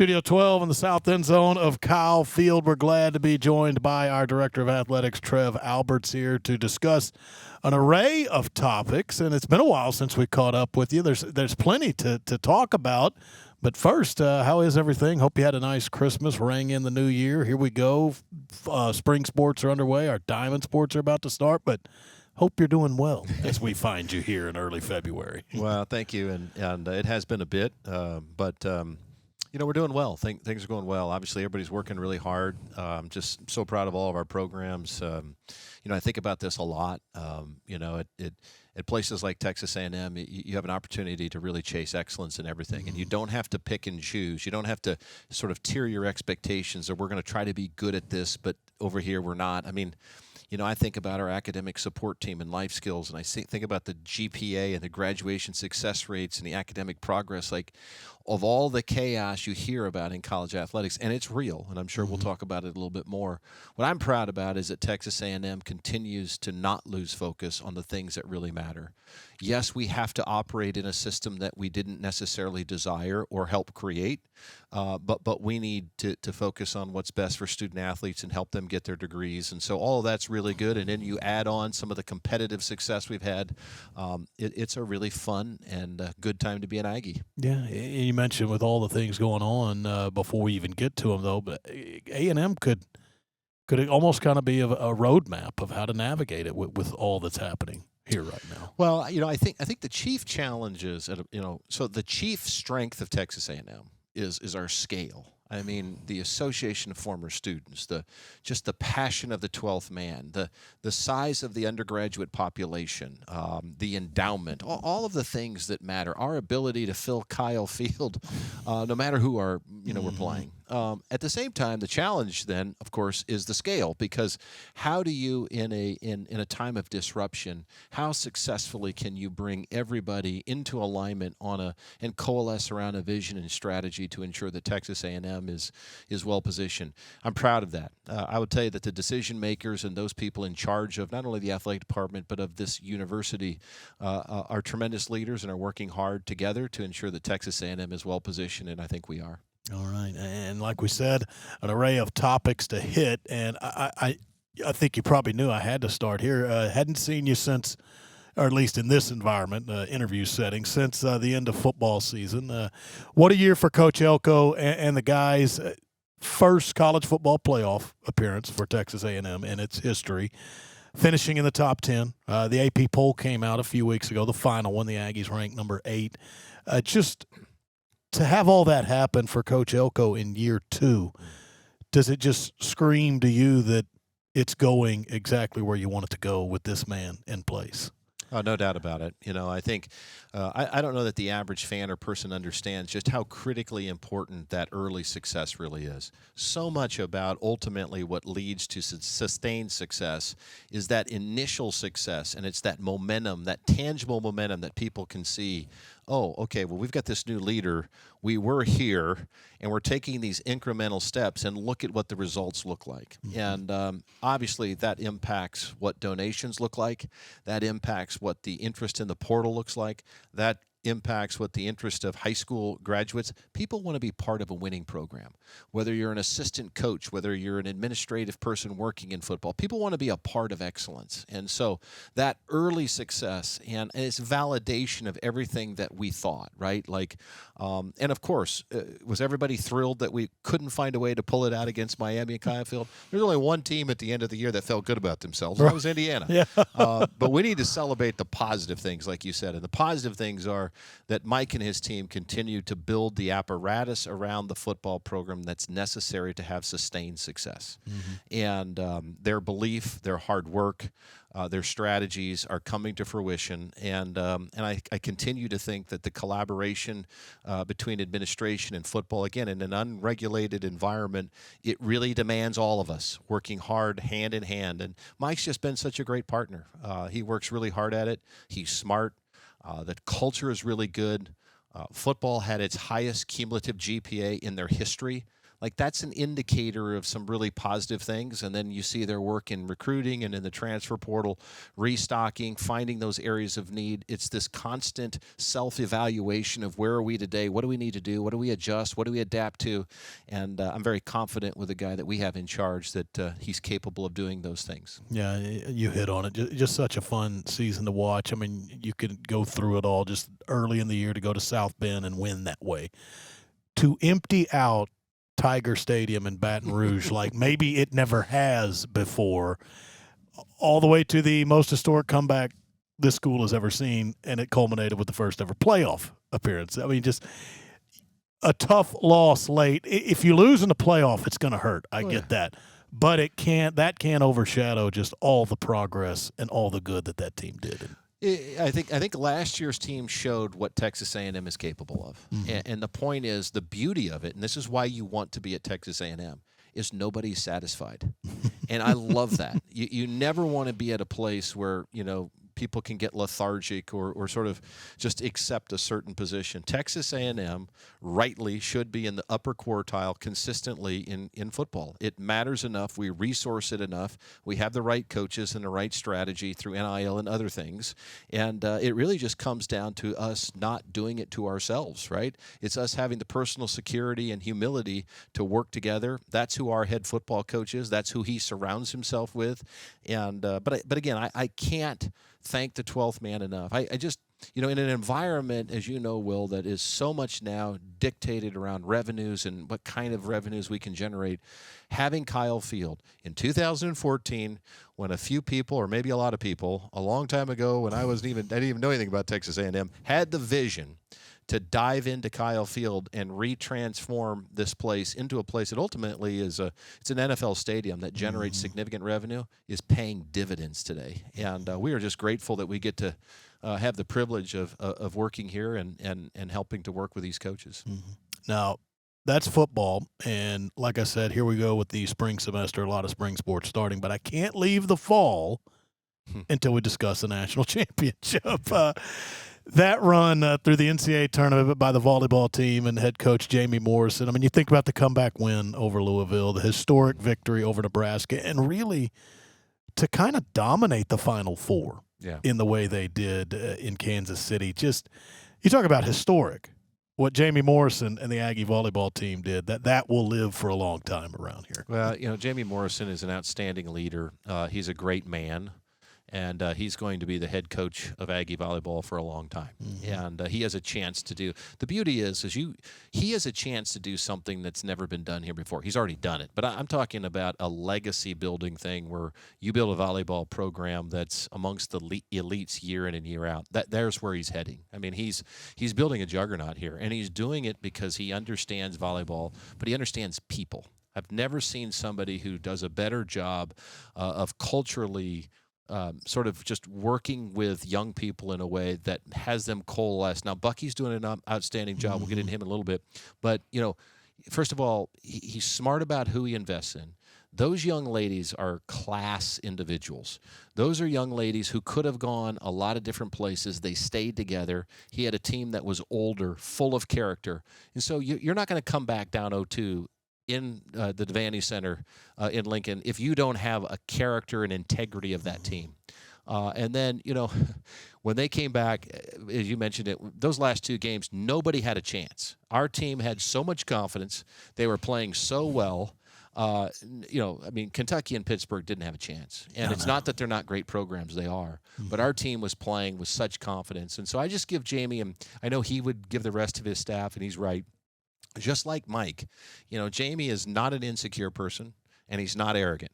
Studio 12 in the south end zone of Kyle Field. We're glad to be joined by our Director of Athletics, Trev Alberts, here to discuss an array of topics. And it's been a while since we caught up with you. There's plenty to talk about. But first, how is everything? Hope you had a nice Christmas, rang in the new year. Here we go. Spring sports are underway. Our diamond sports are about to start. But hope you're doing well as we find you here in early February. Well, thank you. And it has been a bit, but we're doing well. Things are going well. Obviously, everybody's working really hard. Just so proud of all of our programs. I think about this a lot. At places like Texas A&M, you have an opportunity to really chase excellence in everything, and you don't have to pick and choose. You don't have to sort of tier your expectations, or we're going to try to be good at this, but over here we're not. I think about our academic support team and life skills, and I think about the GPA and the graduation success rates and the academic progress. Like, of all the chaos you hear about in college athletics, and it's real, and I'm sure we'll talk about it a little bit more. What I'm proud about is that Texas A&M continues to not lose focus on the things that really matter. Yes, we have to operate in a system that we didn't necessarily desire or help create, but we need to focus on what's best for student athletes and help them get their degrees. And so all of that's really good. And then you add on some of the competitive success we've had. It's a really fun and good time to be an Aggie. Yeah, you mentioned with all the things going on before we even get to them, though, but A&M could almost kind of be a roadmap of how to navigate it with all that's happening here right now. Well, I think the chief challenge is, so the chief strength of Texas A&M is our scale. I mean, the association of former students, just the passion of the 12th man, the size of the undergraduate population, the endowment, all of the things that matter, our ability to fill Kyle Field, no matter who we're playing. At the same time, the challenge then, of course, is the scale, because how do you, in a time of disruption, how successfully can you bring everybody into alignment and coalesce around a vision and strategy to ensure that Texas A&M is well positioned? I'm proud of that. I would tell you that the decision makers and those people in charge of not only the athletic department but of this university are tremendous leaders and are working hard together to ensure that Texas A&M is well positioned, and I think we are. All right, and like we said, an array of topics to hit, and I think you probably knew I had to start here. Hadn't seen you since, or at least in this environment, interview setting, since the end of football season. What a year for Coach Elko and the guys. First college football playoff appearance for Texas A&M in its history, finishing in the top 10. The AP poll came out a few weeks ago, the final one. The Aggies ranked number 8. Just to have all that happen for Coach Elko in year 2, does it just scream to you that it's going exactly where you want it to go with this man in place? Oh, no doubt about it. I think I don't know that the average fan or person understands just how critically important that early success really is. So much about ultimately what leads to sustained success is that initial success, and it's that momentum, that tangible momentum that people can see. Oh, okay, well, we've got this new leader. We were here, and we're taking these incremental steps, and look at what the results look like. And obviously, that impacts what donations look like. That impacts what the interest in the portal looks like. That impacts what the interest of high school graduates. People want to be part of a winning program. Whether you're an assistant coach, whether you're an administrative person working in football, people want to be a part of excellence. And so that early success and it's validation of everything that we thought, right? And of course, was everybody thrilled that we couldn't find a way to pull it out against Miami and Kyle Field? There's only one team at the end of the year that felt good about themselves, and that was Indiana. Yeah. But we need to celebrate the positive things, like you said. And the positive things are that Mike and his team continue to build the apparatus around the football program that's necessary to have sustained success. And their belief, their hard work, their strategies are coming to fruition, and I continue to think that the collaboration between administration and football, again, in an unregulated environment, it really demands all of us working hard, hand in hand. And Mike's just been such a great partner. He works really hard at it. He's smart. The culture is really good. Football had its highest cumulative GPA in their history like that's an indicator of some really positive things. And then you see their work in recruiting and in the transfer portal, restocking, finding those areas of need. It's this constant self-evaluation of where are we today? What do we need to do? What do we adjust? What do we adapt to? And I'm very confident with the guy that we have in charge that he's capable of doing those things. Yeah, you hit on it. Just such a fun season to watch. I mean, you could go through it all just early in the year to go to South Bend and win that way. To empty out Tiger Stadium in Baton Rouge like maybe it never has before, all the way to the most historic comeback this school has ever seen, and it culminated with the first ever playoff appearance. I mean, just a tough loss late. If you lose in the playoff, it's going to hurt. I get that. But that can't overshadow just all the progress and all the good that team did. I think last year's team showed what Texas A&M is capable of. Mm-hmm. And the point is, the beauty of it, and this is why you want to be at Texas A&M, is nobody's satisfied. And I love that. You never want to be at a place where, people can get lethargic or sort of just accept a certain position. Texas A&M rightly should be in the upper quartile consistently in football. It matters enough. We resource it enough. We have the right coaches and the right strategy through NIL and other things. And it really just comes down to us not doing it to ourselves, right? It's us having the personal security and humility to work together. That's who our head football coach is. That's who he surrounds himself with. And but again, I can't thank the 12th man enough. I just, in an environment, as you know, Will, that is so much now dictated around revenues and what kind of revenues we can generate, having Kyle Field in 2014, when a few people, or maybe a lot of people, a long time ago when I didn't even know anything about Texas A&M, had the vision to dive into Kyle Field and retransform this place into a place that ultimately it's an NFL stadium that generates significant revenue, is paying dividends today. And we are just grateful that we get to have the privilege of working here and helping to work with these coaches. Mm-hmm. Now, that's football. And like I said, here we go with the spring semester, a lot of spring sports starting. But I can't leave the fall until we discuss the national championship. That run through the NCAA tournament by the volleyball team and head coach Jamie Morrison. I mean, you think about the comeback win over Louisville, the historic victory over Nebraska, and really to kind of dominate the Final Four in the way they did in Kansas City. Just, you talk about historic. What Jamie Morrison and the Aggie volleyball team did, that will live for a long time around here. Well, Jamie Morrison is an outstanding leader. He's a great man. And he's going to be the head coach of Aggie volleyball for a long time. Mm-hmm. And he has a chance to do – the beauty is he has a chance to do something that's never been done here before. He's already done it. But I'm talking about a legacy-building thing where you build a volleyball program that's amongst the elites year in and year out. There's where he's heading. I mean, he's building a juggernaut here, and he's doing it because he understands volleyball, but he understands people. I've never seen somebody who does a better job of culturally – sort of just working with young people in a way that has them coalesce. Now, Bucky's doing an outstanding job. We'll get into him in a little bit. But, first of all, he's smart about who he invests in. Those young ladies are class individuals. Those are young ladies who could have gone a lot of different places. They stayed together. He had a team that was older, full of character. And so you're not going to come back down 0-2 in the Devaney Center in Lincoln if you don't have a character and integrity of that team. And then, when they came back, as you mentioned it, those last two games, nobody had a chance. Our team had so much confidence. They were playing so well. Kentucky and Pittsburgh didn't have a chance. And it's not that they're not great programs. They are. But our team was playing with such confidence. And so I just give Jamie, and I know he would give the rest of his staff, and he's right, just like Mike, Jamie is not an insecure person, and he's not arrogant.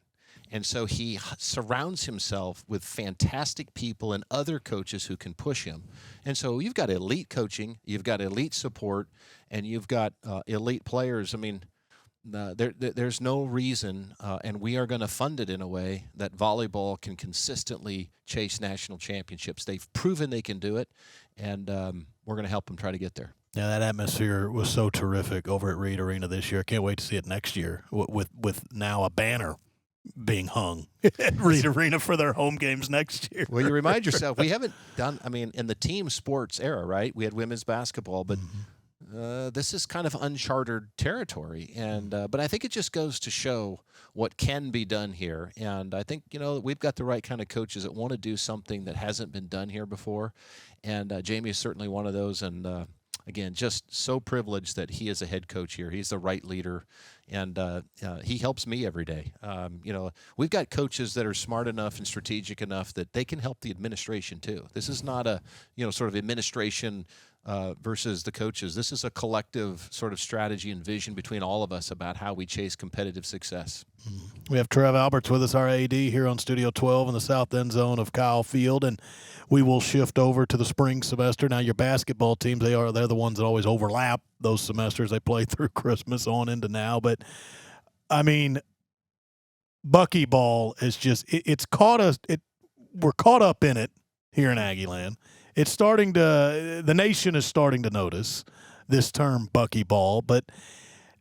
And so he surrounds himself with fantastic people and other coaches who can push him. And so you've got elite coaching, you've got elite support, and you've got elite players. I mean, there's no reason, and we are going to fund it in a way that volleyball can consistently chase national championships. They've proven they can do it, and we're going to help them try to get there. Yeah, that atmosphere was so terrific over at Reed Arena this year. I can't wait to see it next year with now a banner being hung at Reed Arena for their home games next year. Well, you remind yourself, we haven't done, in the team sports era, right? We had women's basketball, but this is kind of uncharted territory, and but I think it just goes to show what can be done here. And I think we've got the right kind of coaches that want to do something that hasn't been done here before, and Jamie is certainly one of those. And again, just so privileged that he is a head coach here. He's the right leader, and he helps me every day. We've got coaches that are smart enough and strategic enough that they can help the administration too. This is not a sort of administration versus the coaches. This is a collective sort of strategy and vision between all of us about how we chase competitive success. We have Trev Alberts with us, our AD, here on Studio 12 in the south end zone of Kyle Field, and we will shift over to the spring semester. Now, your basketball teams, they're the ones that always overlap those semesters. They play through Christmas on into now. But, I mean, Buckyball is just it's caught us. We're caught up in it here in Aggie land. It's starting to – the nation is starting to notice this term Buckyball, but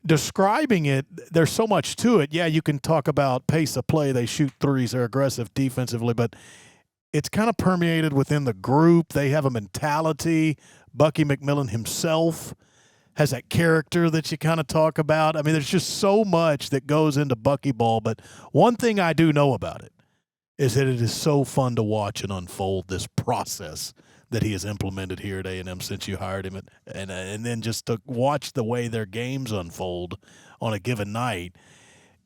describing it, there's so much to it. Yeah, you can talk about pace of play. They shoot threes. They're aggressive defensively, but it's kind of permeated within the group. They have a mentality. Bucky McMillan himself has that character that you kind of talk about. I mean, there's just so much that goes into Buckyball, but one thing I do know about it is that it is so fun to watch and unfold this process that he has implemented here at A&M since you hired him, and then just to watch the way their games unfold on a given night.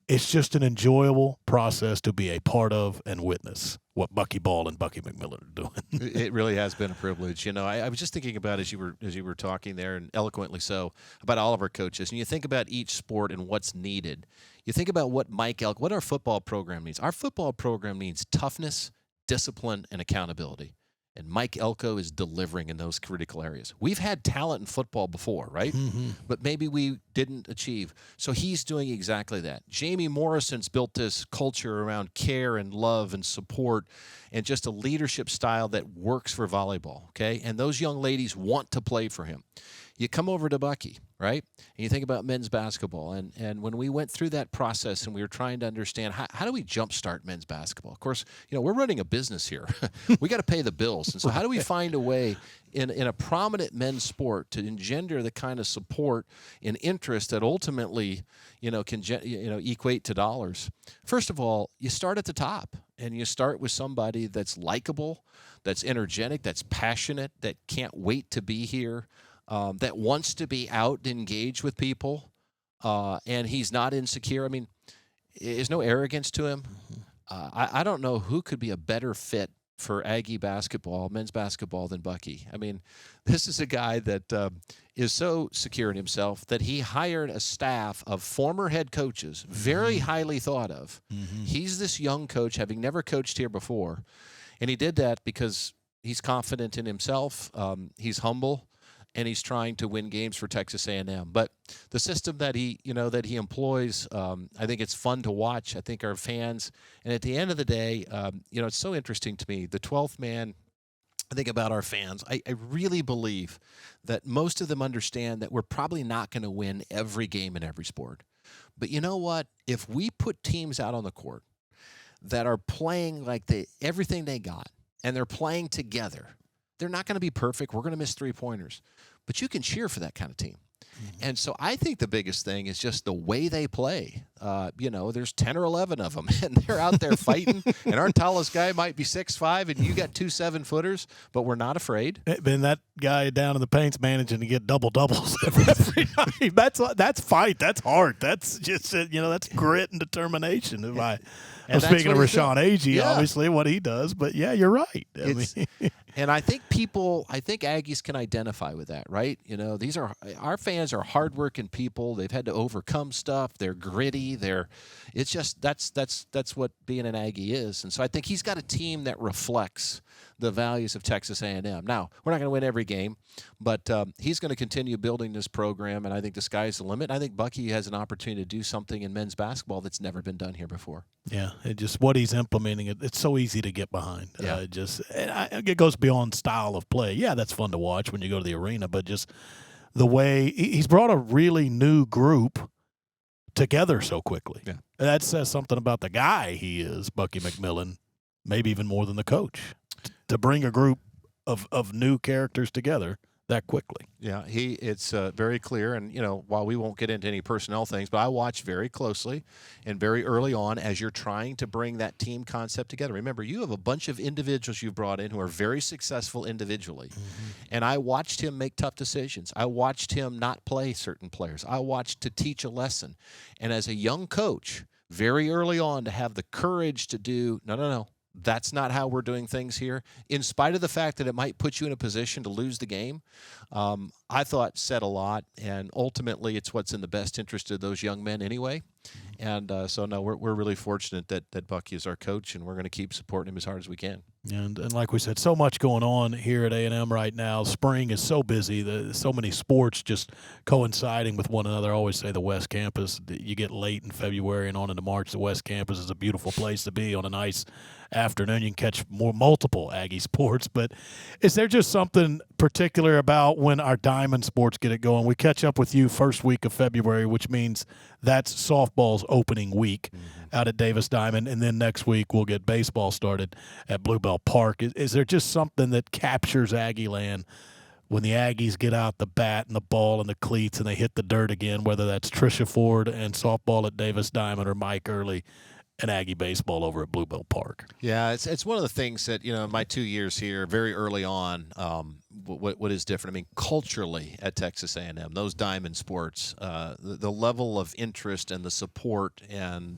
It's just an enjoyable process to be a part of and witness what Buckyball and Bucky McMillan are doing. It really has been a privilege. I was just thinking about as you were talking there, and eloquently so, about all of our coaches. And you think about each sport and what's needed. You think about what what our football program needs. Our football program needs toughness, discipline, and accountability. And Mike Elko is delivering in those critical areas. We've had talent in football before, right? Mm-hmm. But maybe we didn't achieve. So he's doing exactly that. Jamie Morrison's built this culture around care and love and support and just a leadership style that works for volleyball, okay? And those young ladies want to play for him. You come over to Bucky, right? And you think about men's basketball. And when we went through that process and we were trying to understand how do we jumpstart men's basketball? Of course, we're running a business here. We got to pay the bills. And so how do we find a way in a prominent men's sport to engender the kind of support and interest that ultimately, can equate to dollars? First of all, you start at the top, and you start with somebody that's likable, that's energetic, that's passionate, that can't wait to be here. That wants to be out and engage with people, and he's not insecure. I mean, there's no arrogance to him. I don't know who could be a better fit for Aggie basketball, men's basketball, than Bucky. I mean, this is a guy that is so secure in himself that he hired a staff of former head coaches, very highly thought of. Mm-hmm. He's this young coach, having never coached here before, and he did that because he's confident in himself. He's humble. And he's trying to win games for Texas A&M. But the system that he employs, I think it's fun to watch. I think our fans, and at the end of the day, it's so interesting to me. The 12th man, I think about our fans. I really believe that most of them understand that we're probably not going to win every game in every sport. But you know what? If we put teams out on the court that are playing like everything they got, and they're playing together, they're not going to be perfect. We're going to miss three-pointers. But you can cheer for that kind of team. Mm-hmm. And so I think the biggest thing is just the way they play. There's 10 or 11 of them, and they're out there fighting. And our tallest guy might be 6'5", and you got 2 7-footers, but we're not afraid. And that guy down in the paint's managing to get double-doubles every night. That's fight. That's hard. That's just, that's grit and determination. I'm speaking of Rashawn Agee, obviously, what he does. But, yeah, you're right. And I think Aggies can identify with that, right? These are our fans are hardworking people. They've had to overcome stuff. They're gritty. It's just that's what being an Aggie is. And so I think he's got a team that reflects the values of Texas A&M. Now, we're not going to win every game, but he's going to continue building this program, and I think the sky's the limit. I think Bucky has an opportunity to do something in men's basketball that's never been done here before. Yeah, just what he's implementing, it's so easy to get behind. Yeah. It goes beyond style of play. Yeah, that's fun to watch when you go to the arena, but just the way he's brought a really new group together so quickly. Yeah. That says something about the guy he is, Bucky McMillan, maybe even more than the coach. To bring a group of new characters together, that quickly. Yeah, it's very clear, and while we won't get into any personnel things, but I watch very closely and very early on as you're trying to bring that team concept together. Remember, you have a bunch of individuals you've brought in who are very successful individually, and I watched him make tough decisions. I watched him not play certain players. I watched to teach a lesson, and as a young coach, very early on, to have the courage to do no. That's not how we're doing things here. In spite of the fact that it might put you in a position to lose the game, I thought said a lot, and ultimately it's what's in the best interest of those young men anyway. And so, no, we're really fortunate that Bucky is our coach, and we're going to keep supporting him as hard as we can. And like we said, so much going on here at A&M right now. Spring is so busy. So many sports just coinciding with one another. I always say the West Campus, you get late in February and on into March, the West Campus is a beautiful place to be on a nice afternoon. You can catch multiple Aggie sports. But is there just something particular about when our diamond sports get it going? We catch up with you first week of February, which means that's softball's opening week out at Davis Diamond, and then next week we'll get baseball started at Bluebell Park. Is there just something that captures Aggie land when the Aggies get out the bat and the ball and the cleats and they hit the dirt again, whether that's Tricia Ford and softball at Davis Diamond or Mike Early and Aggie baseball over at Bluebell Park? Yeah, it's one of the things that, in my 2 years here, very early on, what is different? I mean, culturally at Texas A&M, those diamond sports, the level of interest and the support and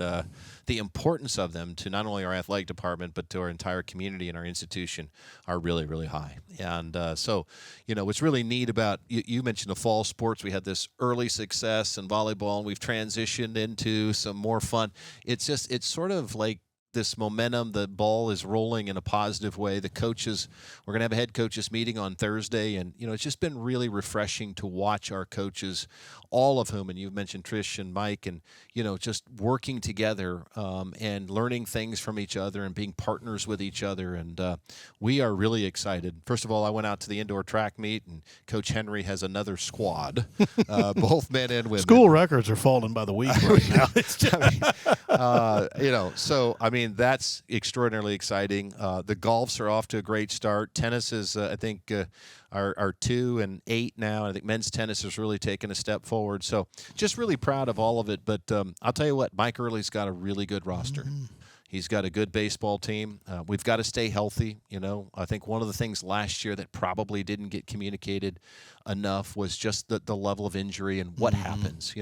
the importance of them to not only our athletic department but to our entire community and our institution are really, really high. And so, what's really neat about, you mentioned the fall sports. We had this early success in volleyball, and we've transitioned into some more fun. It's sort of like this momentum, the ball is rolling in a positive way. The coaches, we're going to have a head coaches meeting on Thursday, and it's just been really refreshing to watch our coaches, all of whom, and you've mentioned Trish and Mike, and just working together and learning things from each other and being partners with each other. And we are really excited. First of all, I went out to the indoor track meet, and Coach Henry has another squad, both men and women. School records are falling by the week right now. So I mean, that's extraordinarily exciting. The golfs are off to a great start. Tennis is, I think, are 2 and 8 now. I think men's tennis has really taken a step forward. So just really proud of all of it. But I'll tell you what, Mike Early's got a really good roster. He's got a good baseball team. We've got to stay healthy. I think one of the things last year that probably didn't get communicated enough was just the level of injury and what happens.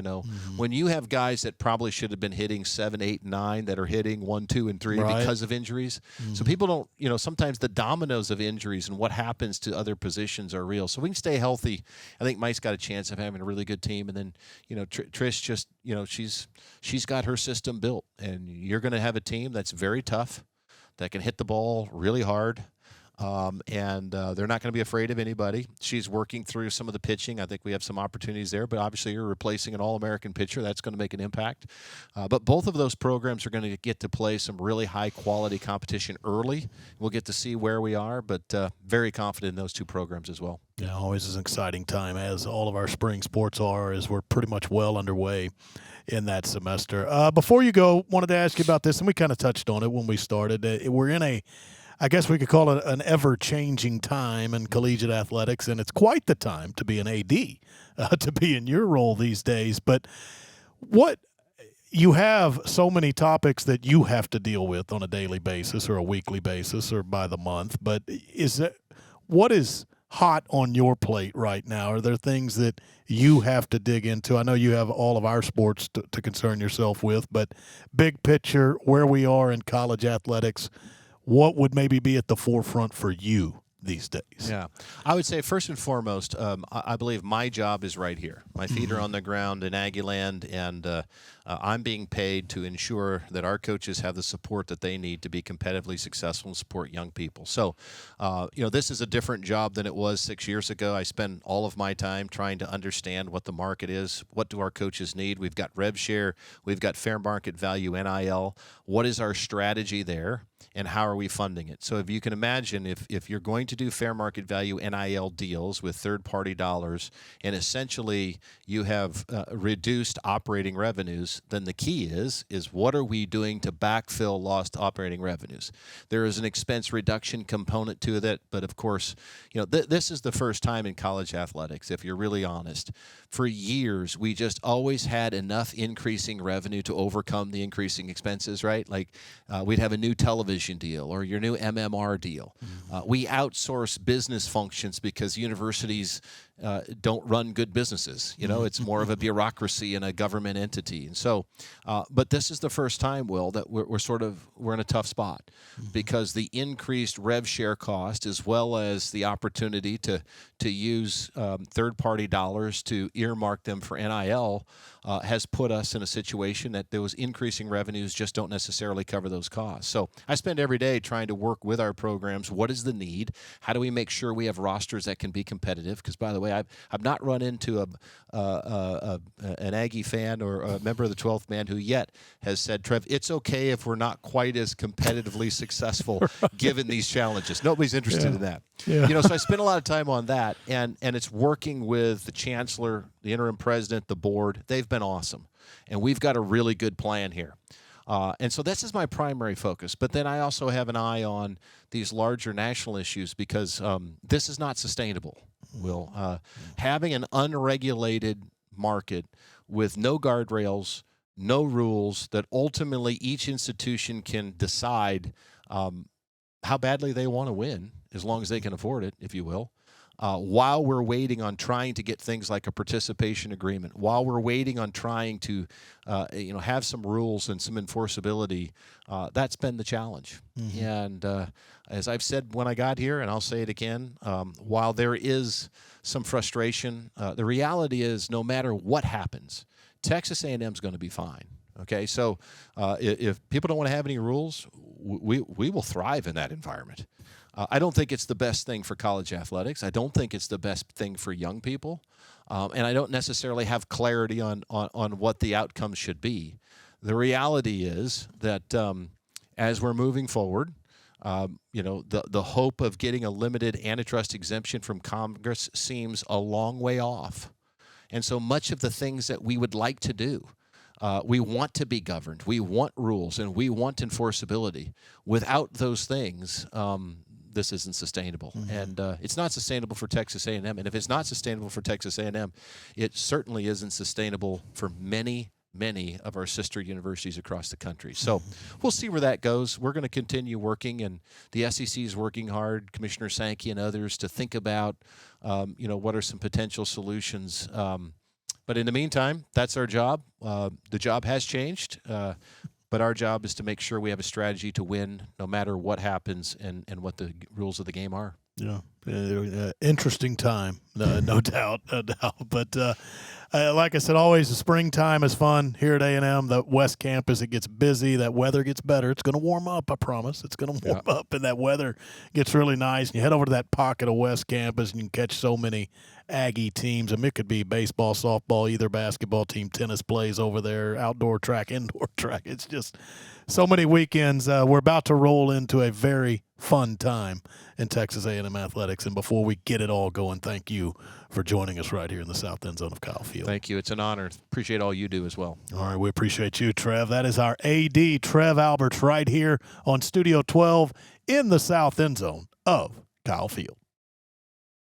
When you have guys that probably should have been hitting 7, 8, 9 that are hitting 1, 2, and 3 because of injuries. So people don't, sometimes the dominoes of injuries and what happens to other positions are real. So we can stay healthy. I think Mike's got a chance of having a really good team. And then, Trish just, she's got her system built, and you're going to have a team that's very tough, that can hit the ball really hard. And they're not going to be afraid of anybody. She's working through some of the pitching. I think we have some opportunities there, but obviously you're replacing an All-American pitcher. That's going to make an impact. But both of those programs are going to get to play some really high-quality competition early. We'll get to see where we are, but very confident in those two programs as well. Yeah, always is an exciting time, as all of our spring sports are, as we're pretty much well underway in that semester. Before you go, wanted to ask you about this, and we kind of touched on it when we started. We're in I guess we could call it an ever-changing time in collegiate athletics, and it's quite the time to be an AD, to be in your role these days. But you have so many topics that you have to deal with on a daily basis or a weekly basis or by the month. But what is hot on your plate right now? Are there things that you have to dig into? I know you have all of our sports to concern yourself with, but big picture, where we are in college athletics, what would maybe be at the forefront for you these days? Yeah, I would say first and foremost, I believe my job is right here. My feet are on the ground in Aggie land, and I'm being paid to ensure that our coaches have the support that they need to be competitively successful and support young people. So, this is a different job than it was 6 years ago. I spend all of my time trying to understand what the market is. What do our coaches need? We've got rev share. We've got fair market value NIL. What is our strategy there? and how are we funding it. So if you can imagine, if you're going to do fair market value NIL deals with third-party dollars, and essentially you have reduced operating revenues, then the key is what are we doing to backfill lost operating revenues? There is an expense reduction component to that, but of course, this is the first time in college athletics, if you're really honest. For years, we just always had enough increasing revenue to overcome the increasing expenses, right? Like we'd have a new television deal or your new MMR deal. We outsource business functions because universities don't run good businesses. It's more of a bureaucracy and a government entity. And so, but this is the first time, Will, that we're in a tough spot because the increased rev share cost, as well as the opportunity to use third-party dollars to earmark them for NIL, has put us in a situation that those increasing revenues just don't necessarily cover those costs. So I spend every day trying to work with our programs. What is the need? How do we make sure we have rosters that can be competitive? Because, by the way, I've not run into an Aggie fan or a member of the 12th man who yet has said, Trev, it's okay if we're not quite as competitively successful given these challenges. Nobody's interested in that. Yeah. So I spend a lot of time on that, and it's working with the chancellor, the interim president, the board. They've been awesome, and we've got a really good plan here. And so this is my primary focus. But then I also have an eye on these larger national issues because this is not sustainable, Will. Having an unregulated market with no guardrails, no rules, that ultimately each institution can decide how badly they want to win, as long as they can afford it, if you will. While we're waiting on trying to get things like a participation agreement, while we're waiting on trying to, have some rules and some enforceability, that's been the challenge. And as I've said when I got here, and I'll say it again, while there is some frustration, the reality is no matter what happens, Texas A&M is going to be fine. Okay, so if people don't want to have any rules, we will thrive in that environment. I don't think it's the best thing for college athletics. I don't think it's the best thing for young people. And I don't necessarily have clarity on what the outcomes should be. The reality is that as we're moving forward, the hope of getting a limited antitrust exemption from Congress seems a long way off. And so much of the things that we would like to do, we want to be governed, we want rules, and we want enforceability. Without those things, this isn't sustainable. And it's not sustainable for Texas A&M. And if it's not sustainable for Texas A&M, it certainly isn't sustainable for many of our sister universities across the country. So we'll see where that goes. We're going to continue working, and the SEC is working hard, Commissioner Sankey and others, to think about, what are some potential solutions. But in the meantime, that's our job. The job has changed. But our job is to make sure we have a strategy to win no matter what happens and what the rules of the game are. Yeah, interesting time, no doubt, But like I said, always the springtime is fun here at A&M. The West Campus, it gets busy. That weather gets better. It's going to warm up, I promise. It's going to warm up, and that weather gets really nice. And you head over to that pocket of West Campus, and you can catch so many Aggie teams. I mean, it could be baseball, softball, either basketball team, tennis plays over there, outdoor track, indoor track. It's just so many weekends. We're about to roll into a very fun time in Texas A&M athletics. And before we get it all going, thank you for joining us right here in the south end zone of Kyle Field. Thank you. It's an honor. Appreciate all you do as well. All right, we appreciate you, Trev. That is our AD, Trev Alberts, right here on Studio 12 in the south end zone of Kyle Field.